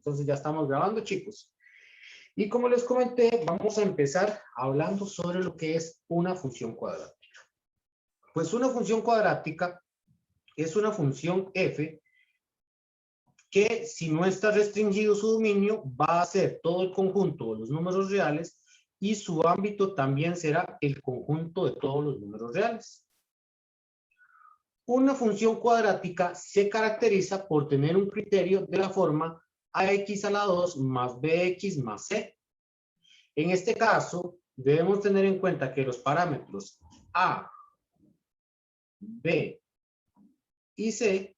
Entonces ya estamos grabando, chicos. Y como les comenté, vamos a empezar hablando sobre lo que es una función cuadrática. Pues una función cuadrática es una función f que, si no está restringido su dominio, va a ser todo el conjunto de los números reales y su ámbito también será el conjunto de todos los números reales. Una función cuadrática se caracteriza por tener un criterio de la forma ax a la 2 más bx más c. En este caso, debemos tener en cuenta que los parámetros a, b y c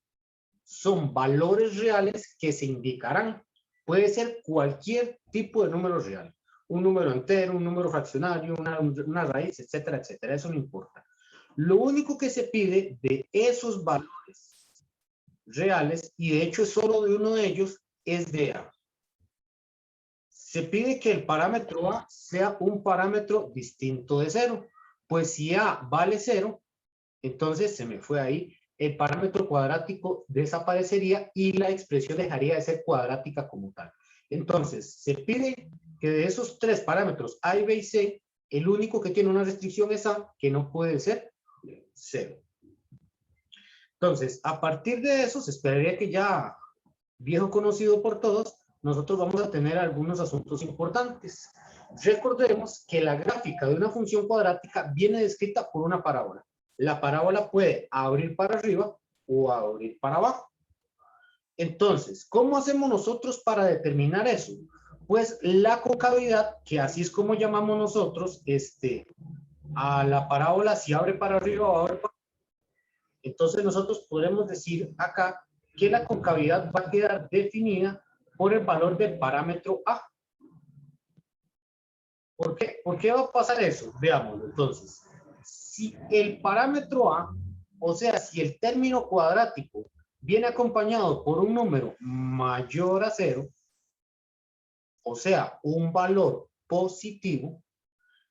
son valores reales que se indicarán. Puede ser cualquier tipo de número real. Un número entero, un número fraccionario, una raíz, etcétera, etcétera. Eso no importa. Lo único que se pide de esos valores reales, y de hecho es solo de uno de ellos, es de A. Se pide que el parámetro A sea un parámetro distinto de 0. Pues si A vale 0, entonces se me fue ahí, el parámetro cuadrático desaparecería y la expresión dejaría de ser cuadrática como tal. Entonces, se pide que de esos tres parámetros A, B y C, el único que tiene una restricción es A, que no puede ser 0. Entonces, a partir de eso, se esperaría que ya, viejo conocido por todos, nosotros vamos a tener algunos asuntos importantes. Recordemos que la gráfica de una función cuadrática viene descrita por una parábola. La parábola puede abrir para arriba o abrir para abajo. Entonces, ¿cómo hacemos nosotros para determinar eso? Pues la concavidad, que así es como llamamos nosotros a la parábola, si abre para arriba o abre para abajo. Entonces nosotros podemos decir acá que la concavidad va a quedar definida por el valor del parámetro A. ¿Por qué? ¿Por qué va a pasar eso? Veámoslo entonces. Si el parámetro A, o sea, si el término cuadrático viene acompañado por un número mayor a 0, o sea, un valor positivo,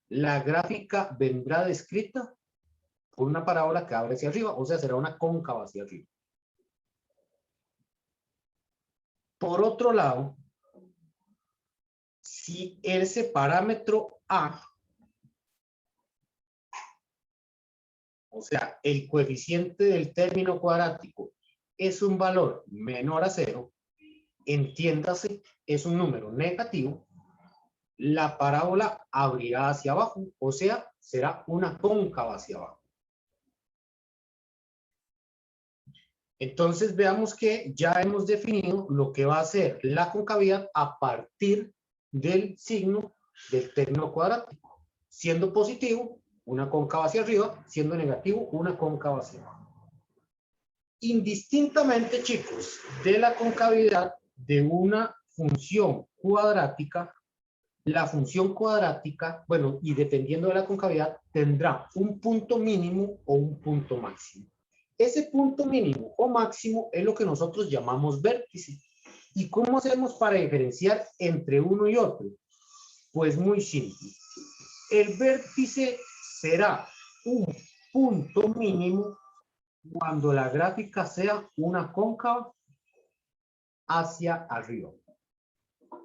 la gráfica vendrá descrita por una parábola que abre hacia arriba, o sea, será una cóncava hacia arriba. Por otro lado, si ese parámetro A, o sea, el coeficiente del término cuadrático, es un valor menor a 0, entiéndase, es un número negativo, la parábola abrirá hacia abajo, o sea, será una cóncava hacia abajo. Entonces veamos que ya hemos definido lo que va a ser la concavidad a partir del signo del término cuadrático. Siendo positivo, una cóncava hacia arriba; siendo negativo, una cóncava hacia abajo. Indistintamente, chicos, de la concavidad de una función cuadrática, la función cuadrática, bueno, y dependiendo de la concavidad, tendrá un punto mínimo o un punto máximo. Ese punto mínimo o máximo es lo que nosotros llamamos vértice. ¿Y cómo hacemos para diferenciar entre uno y otro? Pues muy simple. El vértice será un punto mínimo cuando la gráfica sea una cóncava hacia arriba.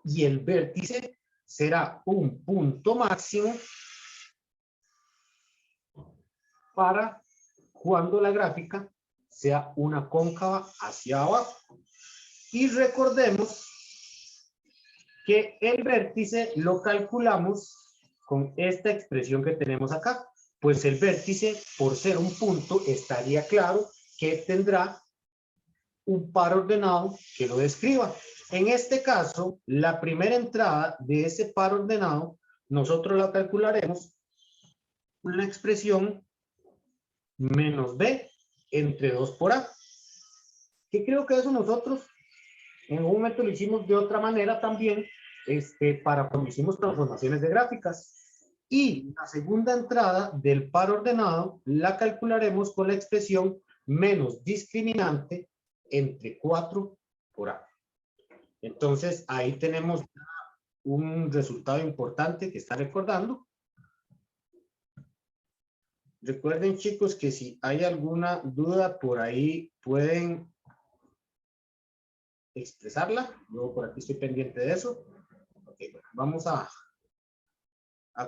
Y el vértice será un punto máximo para cuando la gráfica sea una cóncava hacia abajo. Y recordemos que el vértice lo calculamos con esta expresión que tenemos acá. Pues el vértice, por ser un punto, estaría claro que tendrá un par ordenado que lo describa. En este caso, la primera entrada de ese par ordenado, nosotros la calcularemos con la expresión menos b entre 2 por a. Que creo que eso nosotros en un momento lo hicimos de otra manera también, para cuando hicimos transformaciones de gráficas. Y la segunda entrada del par ordenado la calcularemos con la expresión menos discriminante entre 4 por a. Entonces, ahí tenemos un resultado importante que está recordando. Recuerden, chicos, que si hay alguna duda por ahí, pueden expresarla. Yo por aquí estoy pendiente de eso. Okay, bueno, vamos a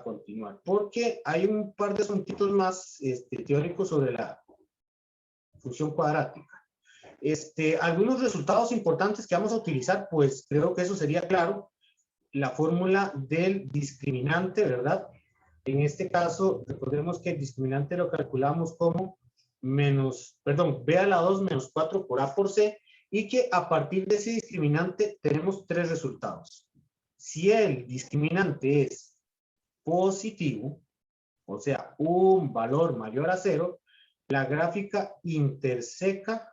continuar, porque hay un par de asuntitos más teóricos sobre la función cuadrática. Algunos resultados importantes que vamos a utilizar, pues creo que eso sería claro. La fórmula del discriminante, ¿verdad? En este caso, recordemos que el discriminante lo calculamos como b a la 2 menos 4 por A por C, y que a partir de ese discriminante tenemos tres resultados. Si el discriminante es positivo, o sea, un valor mayor a 0, la gráfica interseca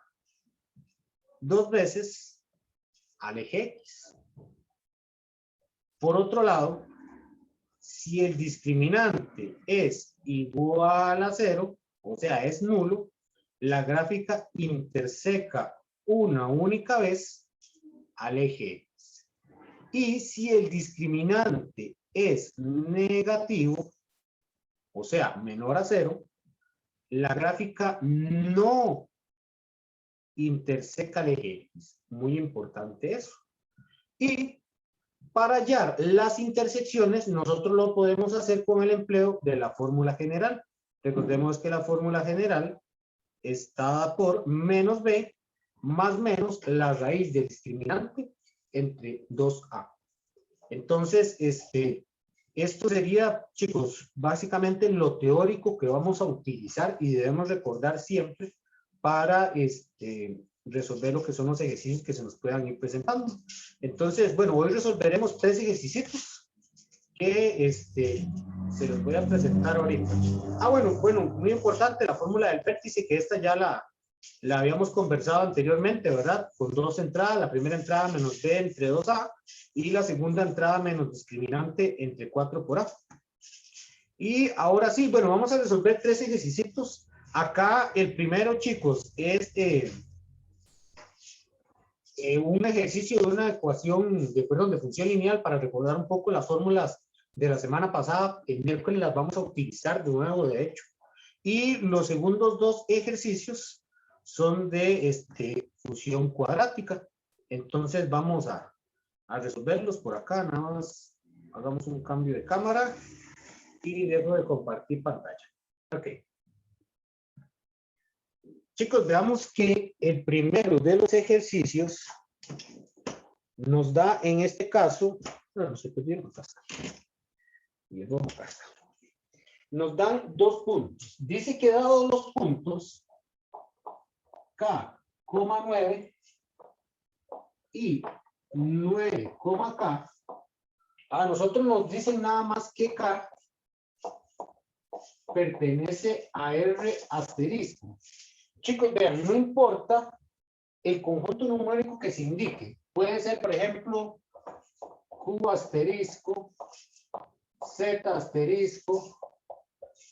dos veces al eje X. Por otro lado, si el discriminante es igual a 0, o sea, es nulo, la gráfica interseca una única vez al eje X. Y si el discriminante es negativo, o sea, menor a 0, la gráfica no interseca el eje X. Muy importante eso. Y para hallar las intersecciones, nosotros lo podemos hacer con el empleo de la fórmula general. Recordemos que la fórmula general está dada por menos b más menos la raíz del discriminante entre 2a. Entonces, esto sería, chicos, básicamente lo teórico que vamos a utilizar y debemos recordar siempre para resolver lo que son los ejercicios que se nos puedan ir presentando. Entonces, bueno, hoy resolveremos 3 ejercicios que se los voy a presentar ahorita. Bueno, muy importante la fórmula del vértice, que esta ya la habíamos conversado anteriormente, ¿verdad? Con dos entradas, la primera entrada menos b entre 2a y la segunda entrada menos discriminante entre 4 por a. Y ahora sí, bueno, vamos a resolver 3 ejercicios. Acá el primero, chicos, es un ejercicio de una ecuación, de función lineal, para recordar un poco las fórmulas de la semana pasada. El miércoles las vamos a utilizar de nuevo, de hecho. Y los segundos dos ejercicios son de función cuadrática. Entonces vamos a resolverlos por acá. Nada más hagamos un cambio de cámara y dejo de compartir pantalla. Ok. Chicos, veamos que el primero de los ejercicios nos da, en este caso, no se perdieron acá. Nos dan 2 puntos. Dice que dados los puntos K, 9 y 9, K, a nosotros nos dicen nada más que K pertenece a R asterisco. Chicos, vean, no importa el conjunto numérico que se indique. Puede ser, por ejemplo, Q asterisco, Z asterisco,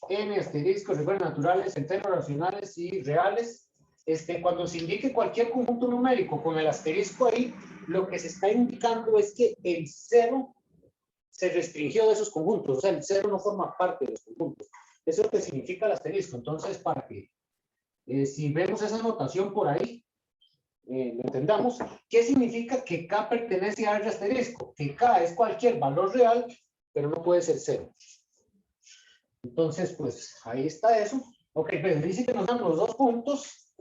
N asterisco, recuerden, naturales, enteros, racionales y reales. Cuando se indique cualquier conjunto numérico con el asterisco ahí, lo que se está indicando es que el 0 se restringió de esos conjuntos. O sea, el 0 no forma parte de los conjuntos. Eso es lo que significa el asterisco. Entonces, para que si vemos esa notación por ahí, lo entendamos, ¿qué significa que K pertenece a R asterisco? Que K es cualquier valor real, pero no puede ser 0. Entonces, pues, ahí está eso. Ok, pues dice que nos dan los 2 puntos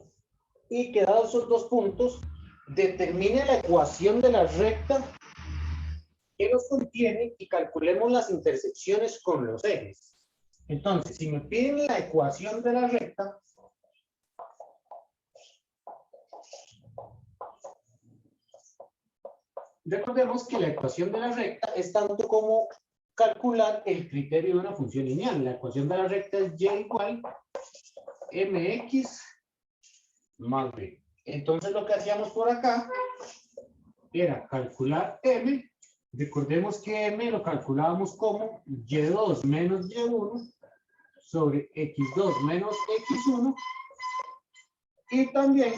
y que dados esos 2 puntos, determine la ecuación de la recta que los contiene y calculemos las intersecciones con los ejes. Entonces, si me piden la ecuación de la recta, recordemos que la ecuación de la recta es tanto como calcular el criterio de una función lineal. La ecuación de la recta es y igual mx más b. Entonces lo que hacíamos por acá era calcular m. Recordemos que m lo calculábamos como y2 menos y1 sobre x2 menos x1. Y también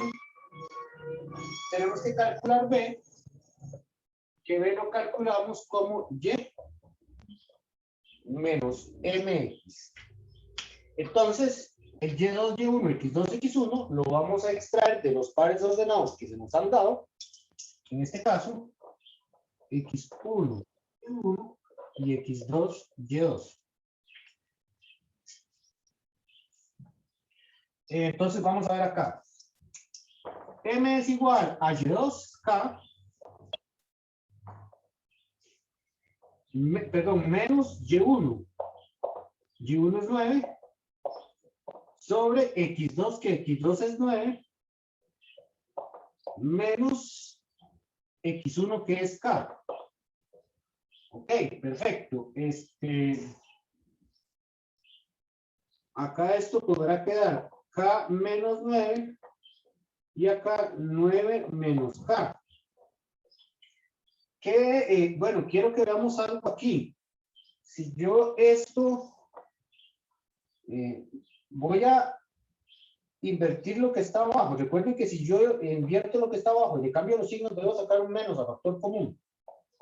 tenemos que calcular b, que b lo calculamos como y menos mx. Entonces, el y2, y1, x2, x1 lo vamos a extraer de los pares ordenados que se nos han dado En este caso, x1, y1 y x2, y2. Entonces vamos a ver acá. M es igual a y2k, perdón, menos y1. Y1 es 9 sobre x2, que x2 es 9, menos x1, que es k. Ok, perfecto. Acá esto podrá quedar k menos 9 y acá 9 menos k. Que, bueno, quiero que veamos algo aquí. Si yo esto, voy a invertir lo que está abajo. Recuerden que si yo invierto lo que está abajo y le cambio los signos, debo sacar un menos a factor común.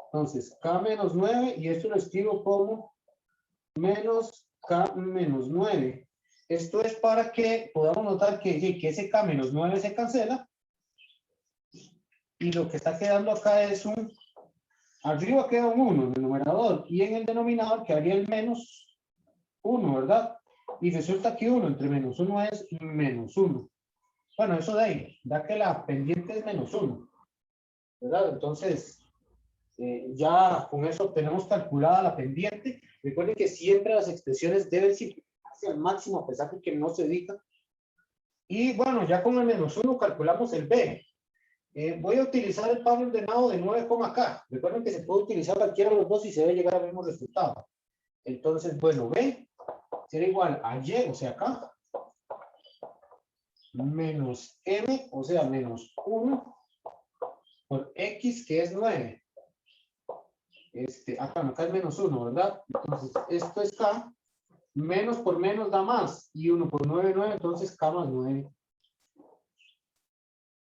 Entonces, k menos 9, y esto lo escribo como menos k menos 9. Esto es para que podamos notar que ese k menos 9 se cancela. Y lo que está quedando acá es un... Arriba queda un 1 en el numerador, y en el denominador quedaría el menos 1, ¿verdad? Y resulta que 1 entre menos 1 es menos 1. Bueno, eso de ahí, da que la pendiente es menos 1, ¿verdad? Entonces, ya con eso tenemos calculada la pendiente. Recuerden que siempre las expresiones deben simplificarse al máximo, a pesar de que no se diga. Y bueno, ya con el menos 1 calculamos el B. Voy a utilizar el par ordenado de 9, K. Recuerden que se puede utilizar cualquiera de los dos y se debe llegar al mismo resultado. Entonces, bueno, B será igual a Y, o sea, acá, menos M, o sea, menos 1, por X, que es 9. Acá es menos 1, ¿verdad? Entonces, esto es K, menos por menos da más, y 1 por 9, 9, entonces K más 9.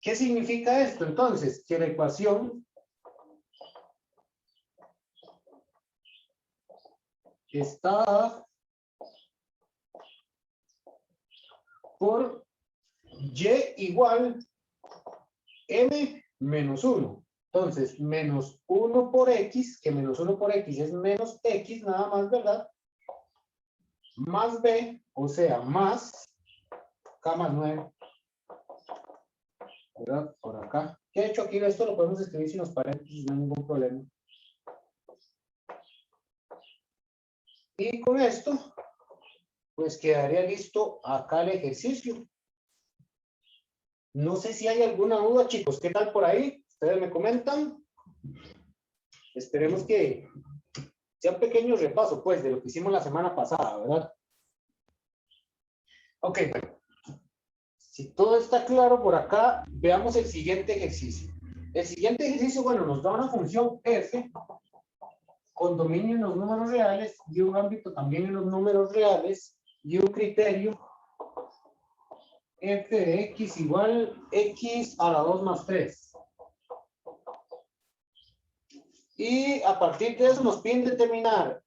¿Qué significa esto? Entonces, que la ecuación está dada por Y igual M menos 1. Entonces, menos 1 por X, que menos 1 por X es menos X, nada más, ¿verdad? Más B, o sea, más K más 9. ¿Verdad? Por acá. ¿Qué he hecho aquí? Esto lo podemos escribir sin los paréntesis, no hay ningún problema. Y con esto, pues quedaría listo acá el ejercicio. No sé si hay alguna duda, chicos. ¿Qué tal por ahí? Ustedes me comentan. Esperemos que sea un pequeño repaso, pues, de lo que hicimos la semana pasada, ¿verdad? Ok, bueno. Si todo está claro por acá, veamos el siguiente ejercicio. El siguiente ejercicio, bueno, nos da una función f con dominio en los números reales y un ámbito también en los números reales y un criterio f de x igual x a la 2 más 3. Y a partir de eso nos piden determinar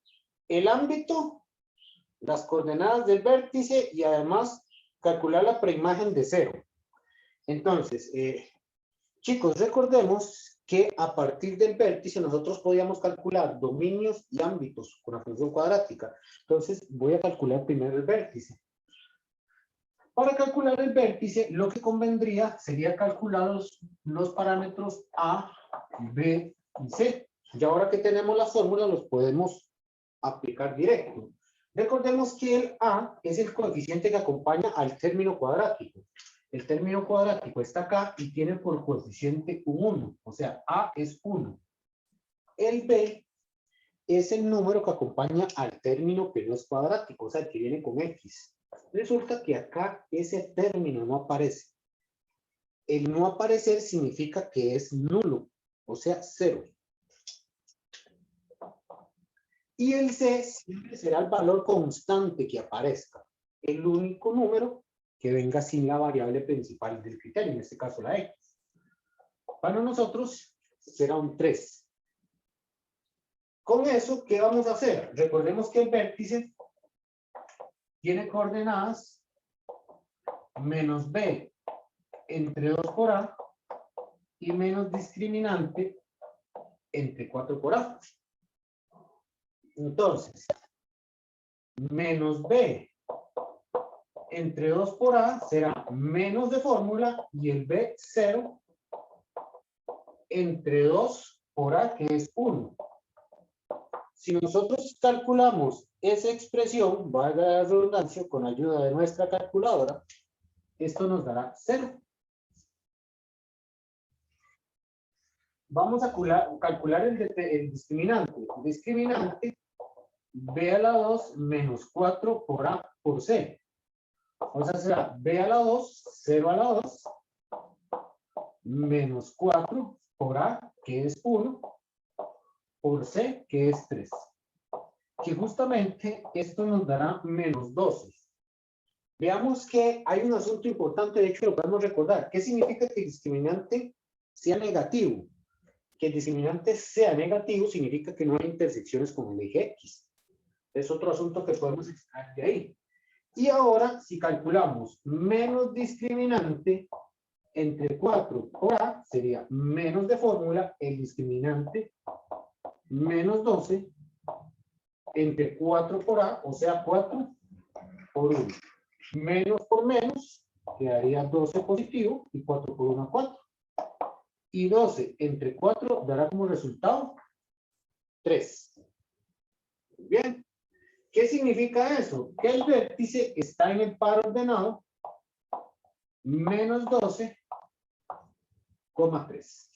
el ámbito, las coordenadas del vértice y además calcular la preimagen de 0. Entonces, chicos, recordemos que a partir del vértice nosotros podíamos calcular dominios y ámbitos con la función cuadrática. Entonces, voy a calcular primero el vértice. Para calcular el vértice, lo que convendría sería calcular los parámetros A, B y C. Y ahora que tenemos las fórmulas, los podemos aplicar directo. Recordemos que el A es el coeficiente que acompaña al término cuadrático. El término cuadrático está acá y tiene por coeficiente un 1. O sea, A es 1. El B es el número que acompaña al término que no es cuadrático, o sea, que viene con X. Resulta que acá ese término no aparece. El no aparecer significa que es nulo, o sea, 0. Y el C siempre será el valor constante que aparezca. El único número que venga sin la variable principal del criterio, en este caso la X. Para nosotros será un 3. Con eso, ¿qué vamos a hacer? Recordemos que el vértice tiene coordenadas menos B entre 2 por A y menos discriminante entre 4 por A. Entonces, menos B entre 2 por A será menos de fórmula y el B 0 entre 2 por A, que es 1. Si nosotros calculamos esa expresión, valga la redundancia, con ayuda de nuestra calculadora, esto nos dará 0. Vamos a calcular el discriminante. El discriminante B a la 2 menos 4 por A por C. O sea, será B a la 2, 0 a la 2, menos 4 por A, que es 1, por C, que es 3. Que justamente esto nos dará menos 12. Veamos que hay un asunto importante, de hecho lo podemos recordar. ¿Qué significa que el discriminante sea negativo? Que el discriminante sea negativo significa que no hay intersecciones con el eje X. Es otro asunto que podemos extraer de ahí. Y ahora, si calculamos menos discriminante entre 4 por A, sería menos de fórmula el discriminante menos 12 entre 4 por A, o sea, 4 por 1. Menos por menos, quedaría 12 positivo y 4 por 1, 4. Y 12 entre 4 dará como resultado 3. Bien. ¿Qué significa eso? Que el vértice está en el par ordenado menos 12,3.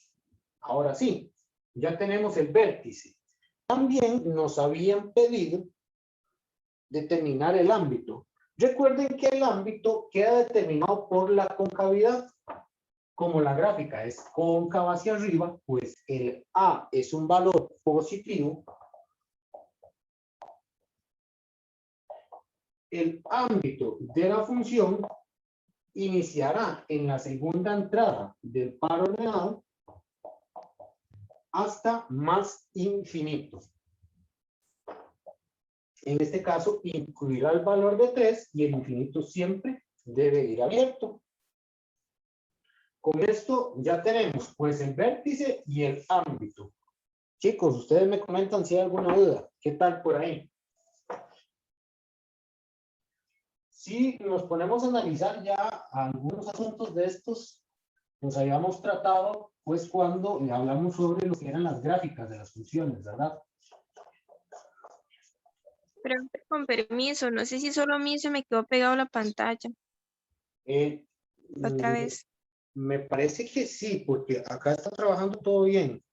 Ahora sí, ya tenemos el vértice. También nos habían pedido determinar el ámbito. Recuerden que el ámbito queda determinado por la concavidad. Como la gráfica es cóncava hacia arriba, pues el A es un valor positivo. El ámbito de la función iniciará en la segunda entrada del par ordenado hasta más infinito. En este caso, incluirá el valor de 3 y el infinito siempre debe ir abierto. Con esto ya tenemos pues el vértice y el ámbito. Chicos, ustedes me comentan si hay alguna duda. ¿Qué tal por ahí? Si nos ponemos a analizar ya algunos asuntos de estos, nos habíamos tratado pues cuando hablamos sobre lo que eran las gráficas de las funciones, ¿verdad? Pero con permiso, no sé si solo a mí se me quedó pegado la pantalla. Otra vez. Me parece que sí, porque acá está trabajando todo bien.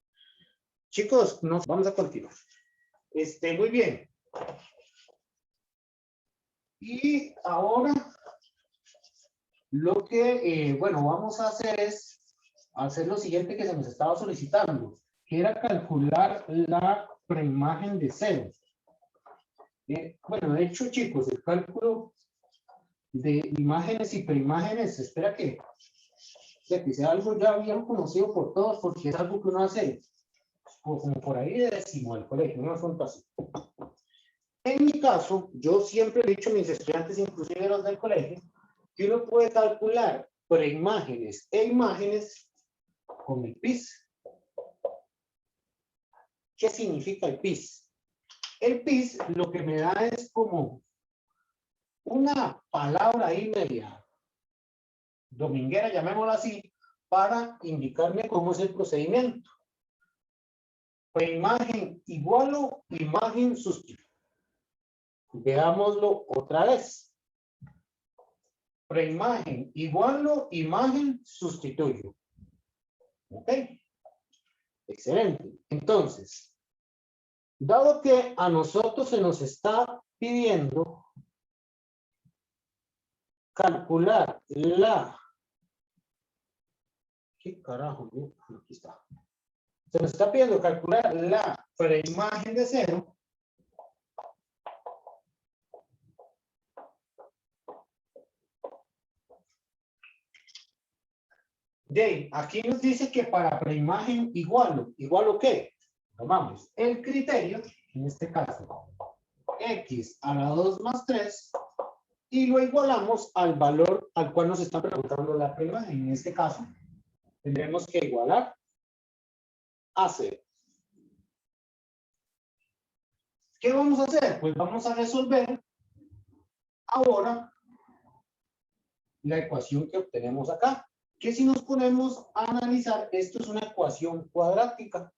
Chicos, nos vamos a continuar. Muy bien. Y ahora lo que, bueno, vamos a hacer es hacer lo siguiente que se nos estaba solicitando, que era calcular la preimagen de cero. Bueno, de hecho, chicos, el cálculo de imágenes y preimágenes, espera que sea algo ya bien conocido por todos, porque es algo que uno hace como por ahí de décimo del colegio, un asunto así. En mi caso, yo siempre he dicho a mis estudiantes, inclusive los del colegio, que uno puede calcular preimágenes e imágenes con el PIS. ¿Qué significa el PIS? El PIS lo que me da es como una palabra ahí media dominguera, llamémosla así, para indicarme cómo es el procedimiento. Preimagen igualo, imagen sustituyo. Veámoslo otra vez. Preimagen igualo, imagen sustituyo. ¿Ok? Excelente. Entonces, dado que a nosotros se nos está pidiendo calcular la... ¿Qué carajo? Aquí está. Se nos está pidiendo calcular la preimagen de cero. Aquí nos dice que para preimagen igualo ¿qué? Tomamos el criterio, en este caso, x a la 2 más 3, y lo igualamos al valor al cual nos está preguntando la preimagen, en este caso, tendremos que igualar a 0. ¿Qué vamos a hacer? Pues vamos a resolver ahora la ecuación que obtenemos acá. Que si nos ponemos a analizar, esto es una ecuación cuadrática.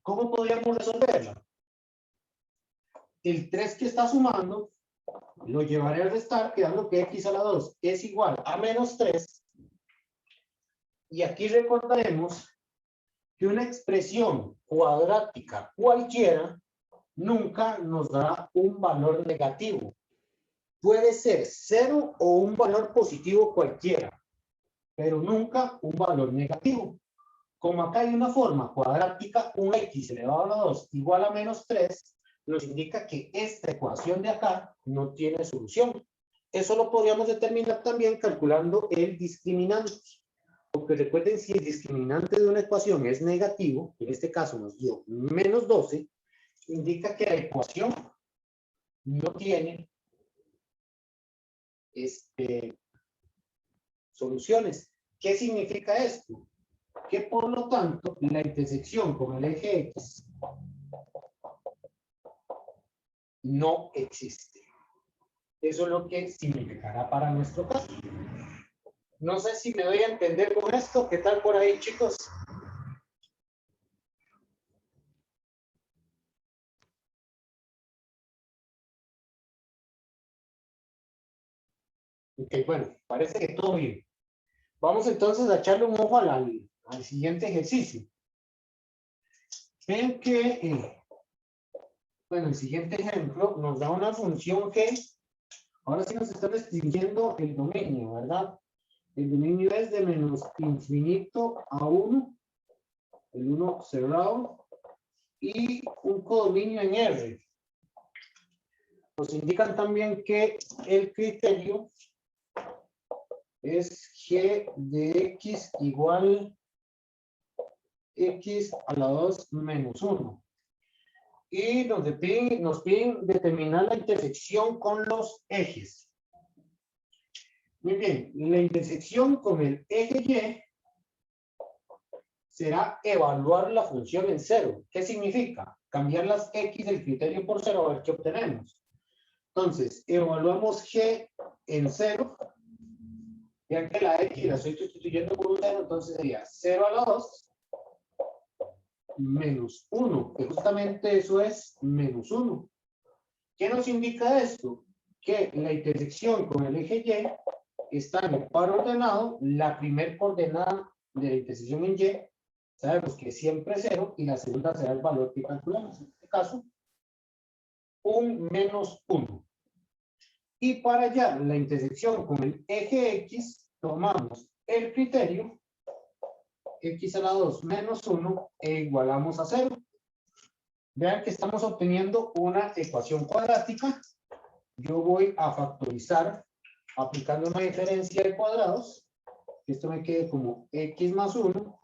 ¿Cómo podríamos resolverla? El 3 que está sumando, lo llevaré a restar, quedando que x a la 2 es igual a menos 3. Y aquí recordaremos que una expresión cuadrática cualquiera nunca nos dará un valor negativo. Puede ser 0 o un valor positivo cualquiera, pero nunca un valor negativo. Como acá hay una forma cuadrática, un x elevado a la 2 igual a menos 3, nos indica que esta ecuación de acá no tiene solución. Eso lo podríamos determinar también calculando el discriminante. Porque recuerden, si el discriminante de una ecuación es negativo, en este caso nos dio menos 12, indica que la ecuación no tiene soluciones. ¿Qué significa esto? Que por lo tanto la intersección con el eje X no existe. Eso es lo que significará para nuestro caso. No sé si me doy a entender con esto. ¿Qué tal por ahí, chicos? Ok, bueno, parece que todo bien. Vamos entonces a echarle un ojo al siguiente ejercicio. Ven que, bueno, el siguiente ejemplo nos da una función que ahora sí nos está restringiendo el dominio, ¿verdad? El dominio es de menos infinito a 1, el 1 cerrado, y un codominio en R. Nos indican también que el criterio es g de x igual x a la 2 menos 1. Y nos piden determinar la intersección con los ejes. Muy bien, la intersección con el eje Y será evaluar la función en 0. ¿Qué significa? Cambiar las x del criterio por 0 a ver qué obtenemos. Entonces, evaluamos g en 0. Vean que la x la estoy sustituyendo por un 0, entonces sería 0 a la 2 menos 1, que justamente eso es menos 1. ¿Qué nos indica esto? Que la intersección con el eje Y está en el par ordenado. La primera coordenada de la intersección en Y sabemos que es siempre 0 y la segunda será el valor que calculamos. En este caso, un menos 1. Y para hallar la intersección con el eje X, tomamos el criterio x a la 2 menos 1 e igualamos a 0. Vean que estamos obteniendo una ecuación cuadrática. Yo voy a factorizar aplicando una diferencia de cuadrados. Esto me quede como x más 1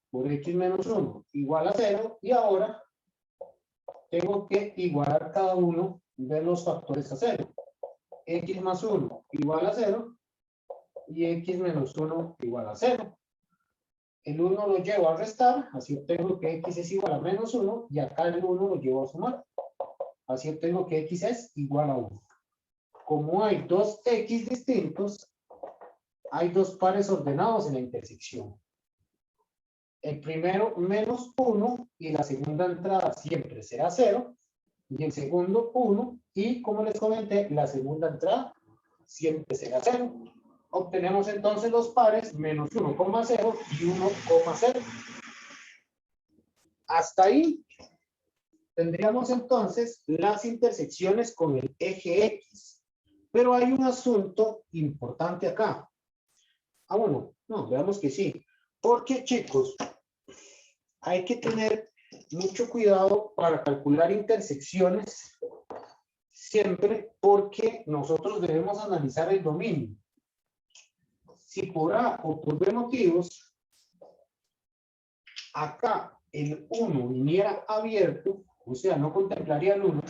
por x menos 1 igual a 0. Y ahora tengo que igualar cada uno de los factores a 0. X más 1 igual a 0 y x menos 1 igual a 0. El 1 lo llevo a restar, así obtengo que x es igual a menos 1, y acá el 1 lo llevo a sumar. Así obtengo que x es igual a 1. Como hay dos x distintos, hay dos pares ordenados en la intersección. El primero menos 1 y la segunda entrada siempre será 0. Y el segundo 1 y, como les comenté, la segunda entrada siempre será 0. Obtenemos entonces los pares menos 1,0 y 1,0. Hasta ahí tendríamos entonces las intersecciones con el eje X. Pero hay un asunto importante acá. Bueno, no, veamos que sí. Porque, chicos, hay que tener mucho cuidado para calcular intersecciones siempre, porque nosotros debemos analizar el dominio. Si por A o por B motivos, acá el 1 viniera abierto, o sea, no contemplaría el 1,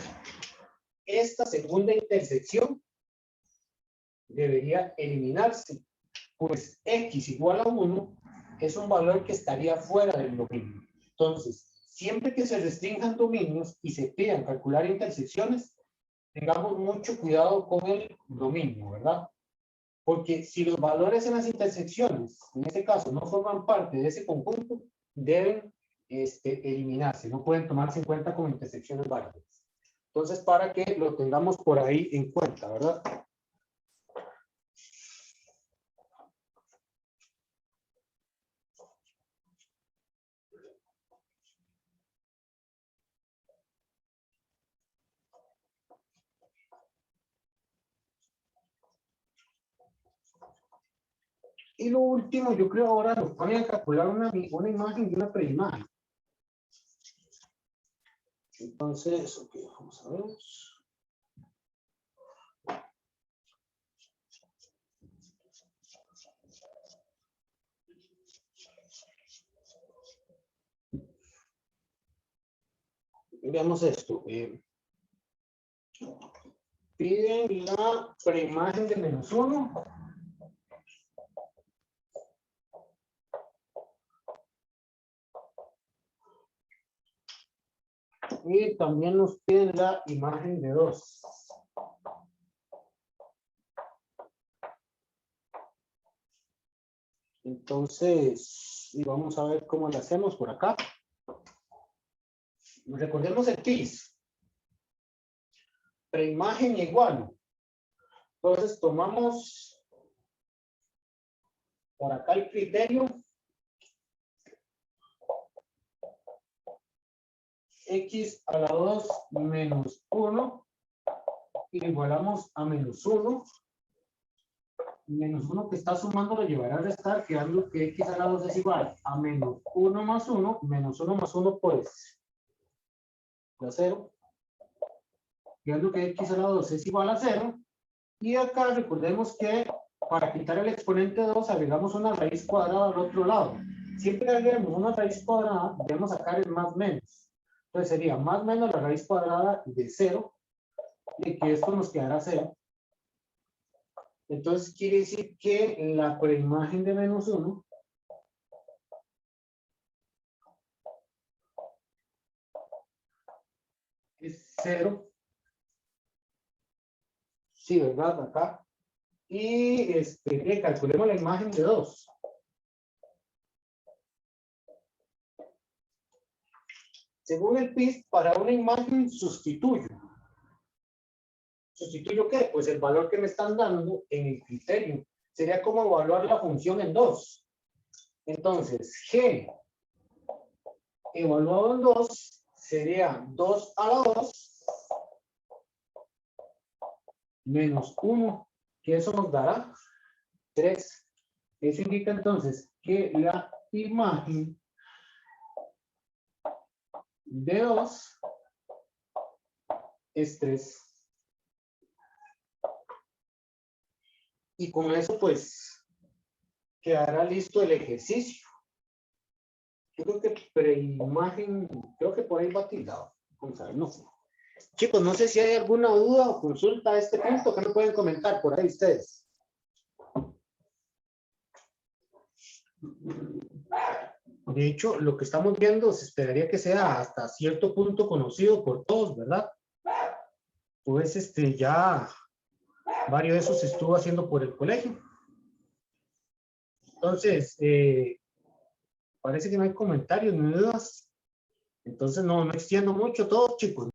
esta segunda intersección debería eliminarse. pues x igual a 1 es un valor que estaría fuera del dominio. Entonces, siempre que se restrinjan dominios y se pidan calcular intersecciones, tengamos mucho cuidado con el dominio, ¿verdad? Porque si los valores en las intersecciones, en este caso, no forman parte de ese conjunto, deben eliminarse, no pueden tomarse en cuenta como intersecciones válidas. Entonces, para que lo tengamos por ahí en cuenta, ¿verdad? Y lo último, yo creo ahora nos ponen a calcular una imagen y una preimagen. Entonces, ok, vamos a ver. Veamos esto. Piden la preimagen de -1. Y también nos piden la imagen de 2. Entonces, y vamos a ver cómo lo hacemos por acá. Recordemos el PIS. Preimagen igual. Entonces tomamos por acá el criterio. X a la 2 menos 1. Y igualamos a -1. Menos 1 que está sumando lo llevará a restar, quedando que X a la 2 es igual a -1 más 1. -1 más 1 pues da 0. Quedando que X a la 2 es igual a 0. Y acá recordemos que para quitar el exponente 2 agregamos una raíz cuadrada al otro lado. Siempre que agreguemos una raíz cuadrada debemos sacar el más menos. Entonces sería más menos la raíz cuadrada de 0. Y que esto nos quedará 0. Entonces quiere decir que la preimagen de -1 es 0. Sí, ¿verdad? Acá. Y calculemos la imagen de 2. Según el PIS, para una imagen sustituyo. ¿Sustituyo qué? Pues el valor que me están dando en el criterio. Sería como evaluar la función en 2. Entonces, G evaluado en 2 sería 2 a la 2 menos 1, que eso nos dará 3. Eso indica entonces que la imagen de 2 es 3. Y con eso pues quedará listo el ejercicio. Yo creo que preimagen, creo que por ahí va tildado. Vamos a ver, no sé. Chicos, no sé si hay alguna duda o consulta a este punto que me pueden comentar por ahí ustedes. De hecho, lo que estamos viendo se esperaría que sea hasta cierto punto conocido por todos, ¿verdad? Pues ya varios de esos se estuvo haciendo por el colegio. Entonces, parece que no hay comentarios ni dudas. Entonces no extiendo mucho todo, chicos.